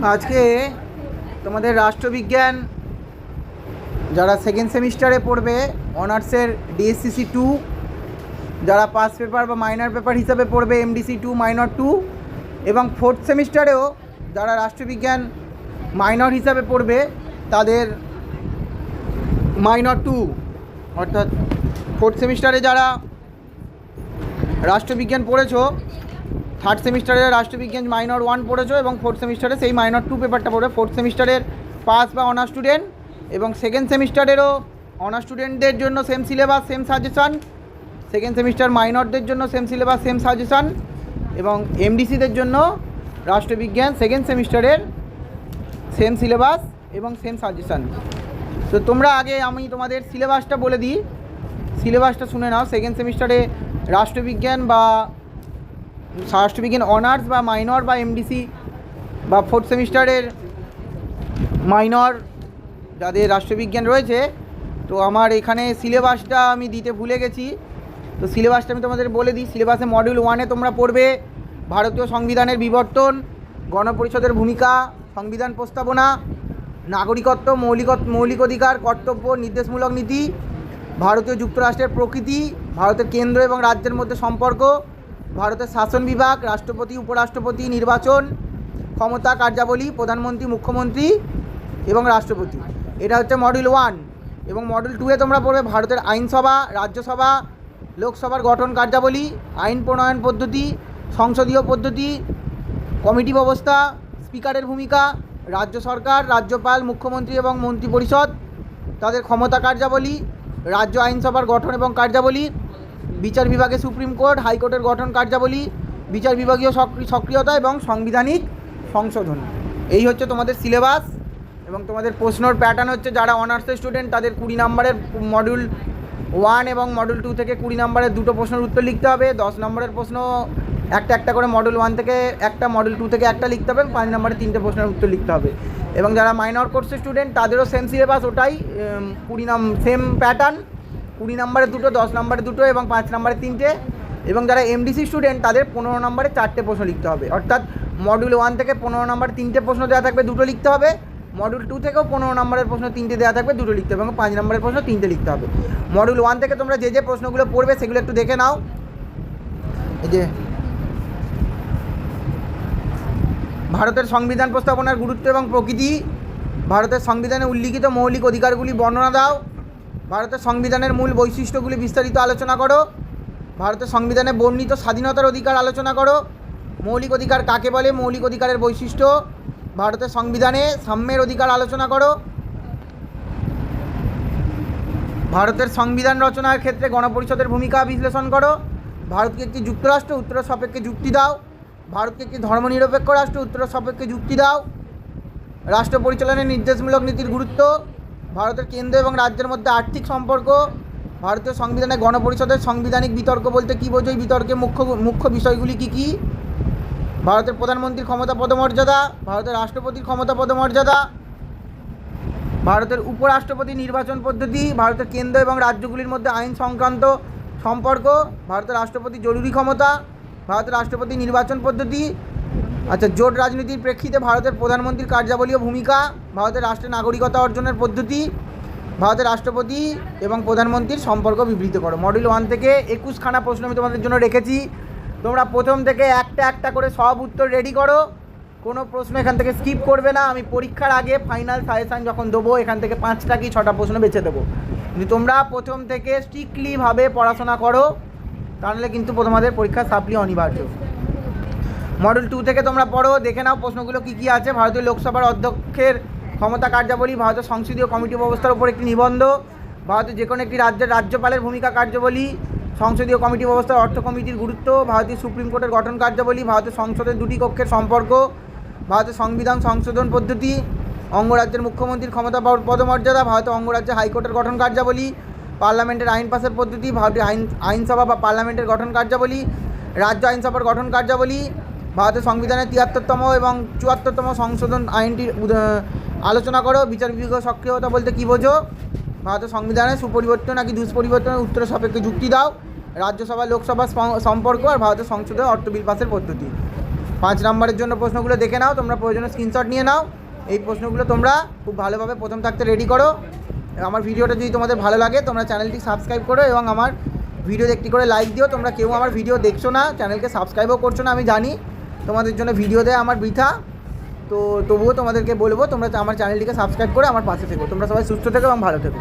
আজকে তোমাদের রাষ্ট্রবিজ্ঞান যারা সেকেন্ড সেমিস্টারে পড়বে অনার্সের ডিএসসিসি 2, যারা পাস পেপার বা মাইনর পেপার হিসাবে পড়বে এমডিসি 2 মাইনর 2, এবং ফোর্থ সেমিস্টারেও যারা রাষ্ট্রবিজ্ঞান মাইনর হিসাবে পড়বে তাদের মাইনর 2, অর্থাৎ ফোর্থ সেমিস্টারে যারা রাষ্ট্রবিজ্ঞান পড়েছো, থার্ড সেমিস্টারে রাষ্ট্রবিজ্ঞান মাইনর 1 পড়েছো এবং ফোর্থ সেমিস্টারে সেই মাইনর 2 পেপারটা পড়বে। ফোর্থ সেমিস্টারের পাস বা অনার্স স্টুডেন্ট এবং সেকেন্ড সেমিস্টারেরও অনার্স স্টুডেন্টদের জন্য same syllabus same suggestion, second semester মাইনরদের জন্য সেম সিলেবাস সেম সাজেশান, এবং এমডিসিদের জন্য রাষ্ট্রবিজ্ঞান সেকেন্ড সেমিস্টারের সেম সিলেবাস এবং সেম সাজেশান। তো তোমরা আগে আমি তোমাদের সিলেবাসটা বলে দিই, সিলেবাসটা শুনে নাও। সেকেন্ড সেমিস্টারে রাষ্ট্রবিজ্ঞান বা রাষ্ট্রবিজ্ঞান অনার্স বা মাইনর বা এমডিসি বা ফোর্থ সেমিস্টারের মাইনর যাদের রাষ্ট্রবিজ্ঞান রয়েছে, তো আমার এখানে সিলেবাসটা আমি দিতে ভুলে গেছি। তো সিলেবাসটা আমি তোমাদের বলে দিই। সিলেবাসে মডিউল 1-এ তোমরা পড়বে ভারতীয় সংবিধানের বিবর্তন, গণপরিষদের ভূমিকা, সংবিধান প্রস্তাবনা, নাগরিকত্ব, মৌলিক অধিকার, কর্তব্য, নির্দেশমূলক নীতি, ভারতীয় যুক্তরাষ্ট্রের প্রকৃতি, ভারতের কেন্দ্র এবং রাজ্যের মধ্যে সম্পর্ক, ভারতের শাসন বিভাগ, রাষ্ট্রপতি, উপরাষ্ট্রপতি, নির্বাচন, ক্ষমতা, কার্যাবলী, প্রধানমন্ত্রী, মুখ্যমন্ত্রী এবং রাষ্ট্রপতি। এটা হচ্ছে মডিউল 1। এবং মডিউল 2-এ তোমরা পড়বে ভারতের আইনসভা, রাজ্যসভা, লোকসভার গঠন কার্যাবলী, আইন প্রণয়ন পদ্ধতি, সংসদীয় পদ্ধতি, কমিটি ব্যবস্থা, স্পিকারের ভূমিকা, রাজ্য সরকার, রাজ্যপাল, মুখ্যমন্ত্রী এবং মন্ত্রিপরিষদ, তাদের ক্ষমতা কার্যাবলী, রাজ্য আইনসভার গঠন এবং কার্যাবলী, বিচার বিভাগে সুপ্রিম কোর্ট, হাইকোর্টের গঠন কার্যাবলী, বিচার বিভাগীয় সক্রিয়তা এবং সাংবিধানিক সংশোধন। এই হচ্ছে তোমাদের সিলেবাস। এবং তোমাদের প্রশ্নর প্যাটার্ন হচ্ছে যারা অনার্সের স্টুডেন্ট তাদের 20 নম্বরের মডিউল 1 এবং মডিউল 2 থেকে 20 নম্বরের দুটো প্রশ্নের উত্তর লিখতে হবে। 10 নম্বরের প্রশ্ন একটা করে মডিউল 1 থেকে একটা, মডিউল 2 থেকে একটা লিখতে হবে। 5 নম্বরের 3টে প্রশ্নের উত্তর লিখতে হবে। এবং যারা মাইনর কোর্সের স্টুডেন্ট তাদেরও সেম সিলেবাস, ওটাই 20 সেম প্যাটার্ন, 20 নম্বরের দুটো, 10 নম্বরের দুটো এবং 5 নম্বরের 3টে। এবং যারা এমডিসি স্টুডেন্ট তাদের 15 নম্বরে 4টে প্রশ্ন লিখতে হবে। অর্থাৎ মডিউল 1 থেকে 15 নম্বরে 3টে প্রশ্ন দেওয়া থাকবে, 2টো লিখতে হবে। মডিউল 2 থেকেও 15 নম্বরের প্রশ্ন 3টে দেওয়া থাকবে, 2টো লিখতে হবে। এবং 5 নম্বরের প্রশ্ন 3টে লিখতে হবে। মডিউল 1 থেকে তোমরা যে প্রশ্নগুলো পড়বে সেগুলো একটু দেখে নাও। এই যে ভারতের সংবিধান প্রস্তাবনার গুরুত্ব এবং প্রকৃতি, ভারতের সংবিধানে উল্লিখিত মৌলিক অধিকারগুলি বর্ণনা দাও, ভারতের সংবিধানের মূল বৈশিষ্ট্যগুলি বিস্তারিত আলোচনা করো, ভারতের সংবিধানে বর্ণিত স্বাধীনতার অধিকার আলোচনা করো, মৌলিক অধিকার কাকে বলে, মৌলিক অধিকারের বৈশিষ্ট্য, ভারতের সংবিধানে সাম্যের অধিকার আলোচনা করো, ভারতের সংবিধান রচনার ক্ষেত্রে গণপরিষদের ভূমিকা বিশ্লেষণ করো, ভারতকে একটি যুক্তরাষ্ট্র, উত্তর সাপেক্ষে যুক্তি দাও, ভারতকে একটি ধর্মনিরপেক্ষ রাষ্ট্র, উত্তর সাপেক্ষে যুক্তি দাও, রাষ্ট্র পরিচালনায় নির্দেশমূলক নীতির গুরুত্ব, ভারতের কেন্দ্র এবং রাজ্যের মধ্যে আর্থিক সম্পর্ক, ভারতীয় সংবিধানে গণপরিষদের সাংবিধানিক বিতর্ক বলতে কী বোঝো, বিতর্কের মুখ্য বিষয়গুলি কী কী, ভারতের প্রধানমন্ত্রীর ক্ষমতা পদমর্যাদা, ভারতের রাষ্ট্রপতির ক্ষমতা পদমর্যাদা, ভারতের উপরাষ্ট্রপতি নির্বাচন পদ্ধতি, ভারতের কেন্দ্র এবং রাজ্যগুলির মধ্যে আইন সংক্রান্ত সম্পর্ক, ভারতের রাষ্ট্রপতির জরুরি ক্ষমতা, ভারতের রাষ্ট্রপতি নির্বাচন পদ্ধতি, আচ্ছা জোট রাজনীতির প্রেক্ষিতে ভারতের প্রধানমন্ত্রীর কার্যাবলী ও ভূমিকা, ভারতের রাষ্ট্রের নাগরিকতা অর্জনের পদ্ধতি, ভারতের রাষ্ট্রপতি এবং প্রধানমন্ত্রীর সম্পর্ক বিবৃত করো। মডিউল 1 থেকে 21খানা প্রশ্ন আমি তোমাদের জন্য রেখেছি। তোমরা প্রথম থেকে একটা করে সব উত্তর রেডি করো, কোনো প্রশ্ন এখান থেকে স্কিপ করবে না। আমি পরীক্ষার আগে ফাইনাল সাজেশান যখন দেবো এখান থেকে 5টা কি 6টা প্রশ্ন বেছে দেবো। কিন্তু তোমরা প্রথম থেকে স্ট্রিক্টলিভাবে পড়াশোনা করো, তাহলে কিন্তু তোমাদের পরীক্ষা সাপ্লি অনিবার্য। মডিউল 2 থেকে তোমরা পড়ো, দেখে নাও প্রশ্নগুলো কী কী আছে। ভারতীয় লোকসভার অধ্যক্ষের ক্ষমতা কার্যাবলী, ভারতের সংসদীয় কমিটি ব্যবস্থার উপর একটি নিবন্ধ, ভারতের যে কোনো একটি রাজ্যের রাজ্যপালের ভূমিকা কার্যাবলী, সংসদীয় কমিটি ব্যবস্থার অর্থ কমিটির গুরুত্ব, ভারতীয় সুপ্রিম কোর্টের গঠন কার্যাবলী, ভারতের সংসদের দুটি কক্ষের সম্পর্ক, ভারতের সংবিধান সংশোধন পদ্ধতি, অঙ্গরাজ্যের মুখ্যমন্ত্রীর ক্ষমতা পদমর্যাদা, ভারতের অঙ্গরাজ্যে হাইকোর্টের গঠন কার্যাবলী, পার্লামেন্টের আইন পাসের পদ্ধতি, ভারতীয় আইনসভা বা পার্লামেন্টের গঠন কার্যাবলী, রাজ্য আইনসভার গঠন কার্যাবলী, ভারতের সংবিধানের 73তম এবং 74তম সংশোধন আইনটির আলোচনা করো। বিচার বিভাগীয় সক্রিয়তা বলতে কী বোঝো, ভারতের সংবিধানে সুপরিবর্তন নাকি দুষ্পরিবর্তনের উত্তর সাপেক্ষে যুক্তি দাও, রাজ্যসভা লোকসভা সম্পর্ক আর ভারতের সংসদের অর্থ বিল পাসের পদ্ধতি। 5 নম্বরের জন্য প্রশ্নগুলো দেখে নাও, তোমরা প্রয়োজনে স্ক্রিনশট নিয়ে নাও। এই প্রশ্নগুলো তোমরা খুব ভালোভাবে প্রথম থাকতে রেডি করো। আমার ভিডিওটা যদি তোমাদের ভালো লাগে তোমরা চ্যানেলটি সাবস্ক্রাইব করো এবং আমার ভিডিও একটি করে লাইক দিও। তোমরা কেউ আমার ভিডিও দেখছো না, চ্যানেলকে সাবস্ক্রাইবও করছো না, আমি জানি তোমাদের জন্য ভিডিও দেয় আমার বৃথা। তো তবুও তোমাদেরকে বলবো তোমরা আমার চ্যানেলটিকে সাবস্ক্রাইব করে আমার পাশে থেকো। তোমরা সবাই সুস্থ থেকো এবং ভালো থেকো।